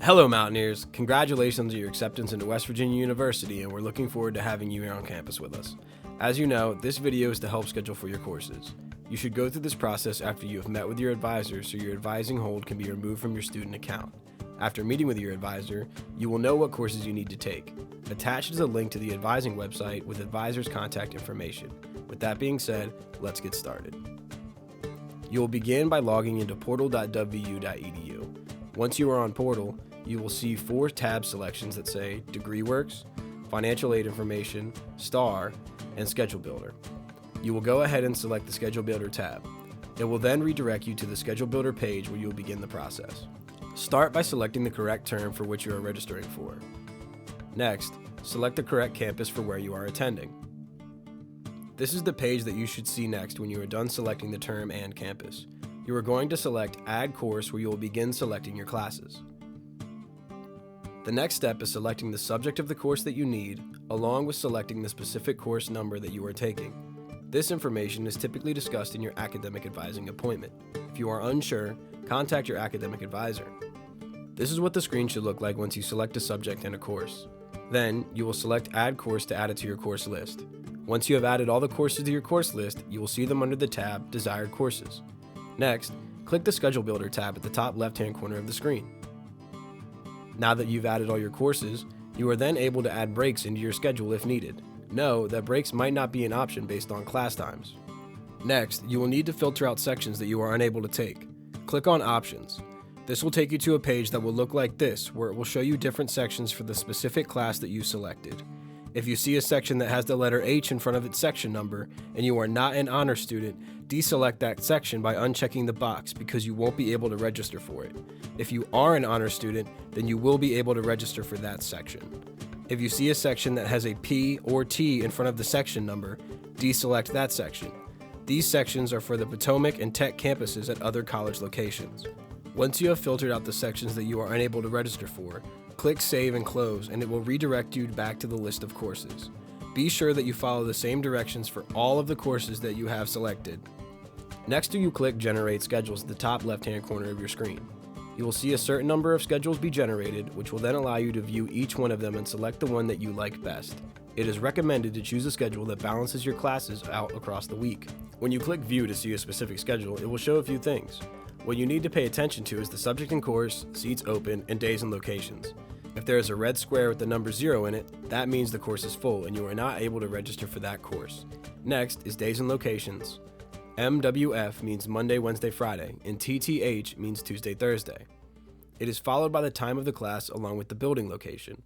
Hello Mountaineers, congratulations on your acceptance into West Virginia University, and we're looking forward to having you here on campus with us. As you know, this video is to help schedule for your courses. You should go through this process after you have met with your advisor so your advising hold can be removed from your student account. After meeting with your advisor, you will know what courses you need to take. Attached is a link to the advising website with advisor's contact information. With that being said, let's get started. You will begin by logging into portal.wvu.edu. Once you are on Portal, you will see 4 tab selections that say Degree Works, Financial Aid Information, STAR, and Schedule Builder. You will go ahead and select the Schedule Builder tab. It will then redirect you to the Schedule Builder page where you will begin the process. Start by selecting the correct term for which you are registering for. Next, select the correct campus for where you are attending. This is the page that you should see next when you are done selecting the term and campus. You are going to select Add Course where you will begin selecting your classes. The next step is selecting the subject of the course that you need, along with selecting the specific course number that you are taking. This information is typically discussed in your academic advising appointment. If you are unsure, contact your academic advisor. This is what the screen should look like once you select a subject and a course. Then, you will select Add Course to add it to your course list. Once you have added all the courses to your course list, you will see them under the tab Desired Courses. Next, click the Schedule Builder tab at the top left-hand corner of the screen. Now that you've added all your courses, you are then able to add breaks into your schedule if needed. Know that breaks might not be an option based on class times. Next, you will need to filter out sections that you are unable to take. Click on Options. This will take you to a page that will look like this, where it will show you different sections for the specific class that you selected. If you see a section that has the letter H in front of its section number and you are not an honor student, deselect that section by unchecking the box because you won't be able to register for it. If you are an honor student, then you will be able to register for that section. If you see a section that has a P or T in front of the section number, deselect that section. These sections are for the Potomac and Tech campuses at other college locations. Once you have filtered out the sections that you are unable to register for, click Save and Close, and it will redirect you back to the list of courses. Be sure that you follow the same directions for all of the courses that you have selected. Next, you click Generate Schedules at the top left-hand corner of your screen. You will see a certain number of schedules be generated, which will then allow you to view each one of them and select the one that you like best. It is recommended to choose a schedule that balances your classes out across the week. When you click View to see a specific schedule, it will show a few things. What you need to pay attention to is the subject and course, seats open, and days and locations. If there is a red square with the number 0 in it, that means the course is full and you are not able to register for that course. Next is days and locations. MWF means Monday, Wednesday, Friday, and TTH means Tuesday, Thursday. It is followed by the time of the class along with the building location.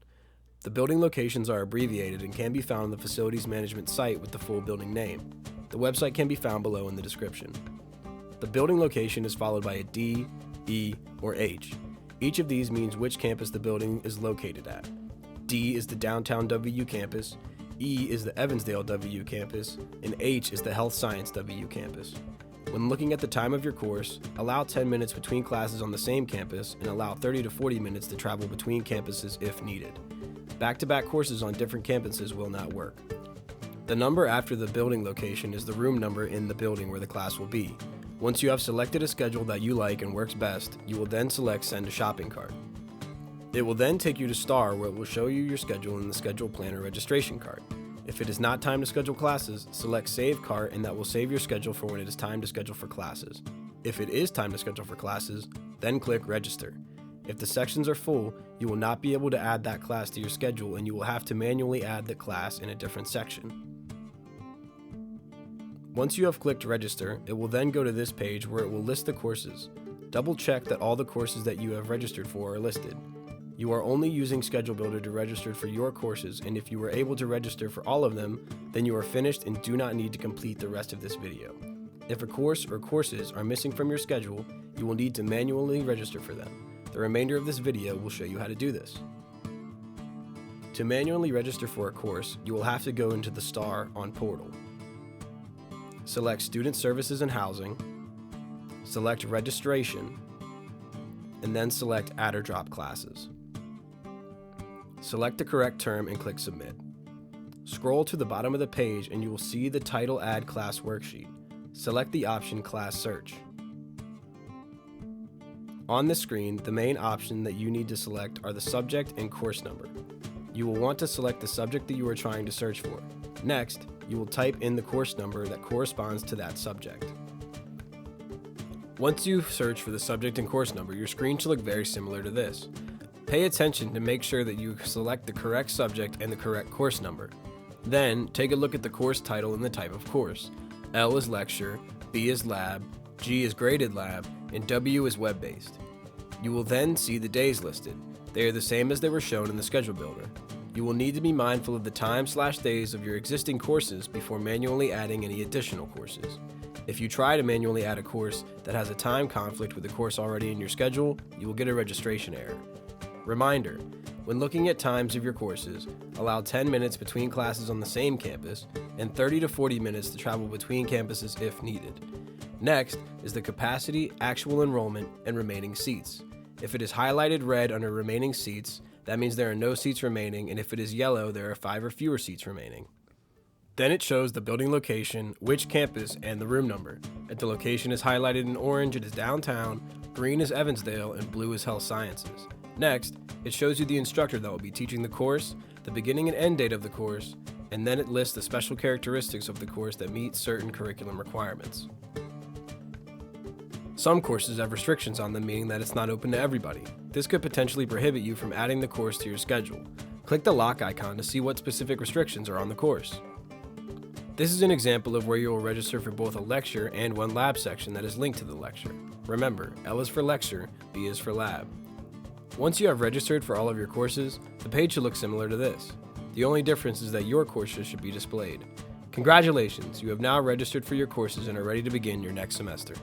The building locations are abbreviated and can be found on the facilities management site with the full building name. The website can be found below in the description. The building location is followed by a D, E, or H. Each of these means which campus the building is located at. D is the downtown WVU campus, E is the Evansdale WVU campus, and H is the Health Science WVU campus. When looking at the time of your course, allow 10 minutes between classes on the same campus and allow 30 to 40 minutes to travel between campuses if needed. Back-to-back courses on different campuses will not work. The number after the building location is the room number in the building where the class will be. Once you have selected a schedule that you like and works best, you will then select Send to Shopping Cart. It will then take you to STAR where it will show you your schedule in the Schedule Planner registration cart. If it is not time to schedule classes, select Save Cart and that will save your schedule for when it is time to schedule for classes. If it is time to schedule for classes, then click Register. If the sections are full, you will not be able to add that class to your schedule and you will have to manually add the class in a different section. Once you have clicked Register, it will then go to this page where it will list the courses. Double check that all the courses that you have registered for are listed. You are only using Schedule Builder to register for your courses, and if you were able to register for all of them, then you are finished and do not need to complete the rest of this video. If a course or courses are missing from your schedule, you will need to manually register for them. The remainder of this video will show you how to do this. To manually register for a course, you will have to go into the STAR on Portal. Select Student Services and Housing, select Registration, and then select Add or Drop Classes. Select the correct term and click Submit. Scroll to the bottom of the page and you will see the Title Add Class worksheet. Select the option Class Search. On this screen, the main option that you need to select are the subject and course number. You will want to select the subject that you are trying to search for. Next, you will type in the course number that corresponds to that subject. Once you've searched for the subject and course number, your screen should look very similar to this. Pay attention to make sure that you select the correct subject and the correct course number. Then, take a look at the course title and the type of course. L is lecture, B is lab, G is graded lab, and W is web-based. You will then see the days listed. They are the same as they were shown in the schedule builder. You will need to be mindful of the time/days of your existing courses before manually adding any additional courses. If you try to manually add a course that has a time conflict with the course already in your schedule, you will get a registration error. Reminder: when looking at times of your courses, allow 10 minutes between classes on the same campus and 30 to 40 minutes to travel between campuses if needed. Next is the capacity, actual enrollment, and remaining seats. If it is highlighted red under remaining seats, that means there are no seats remaining, and if it is yellow, there are 5 or fewer seats remaining. Then it shows the building location, which campus, and the room number. If the location is highlighted in orange, it is downtown, green is Evansdale, and blue is health sciences. Next, it shows you the instructor that will be teaching the course, the beginning and end date of the course, and then it lists the special characteristics of the course that meet certain curriculum requirements. Some courses have restrictions on them, meaning that it's not open to everybody. This could potentially prohibit you from adding the course to your schedule. Click the lock icon to see what specific restrictions are on the course. This is an example of where you will register for both a lecture and one lab section that is linked to the lecture. Remember, L is for lecture, B is for lab. Once you have registered for all of your courses, the page should look similar to this. The only difference is that your courses should be displayed. Congratulations, you have now registered for your courses and are ready to begin your next semester.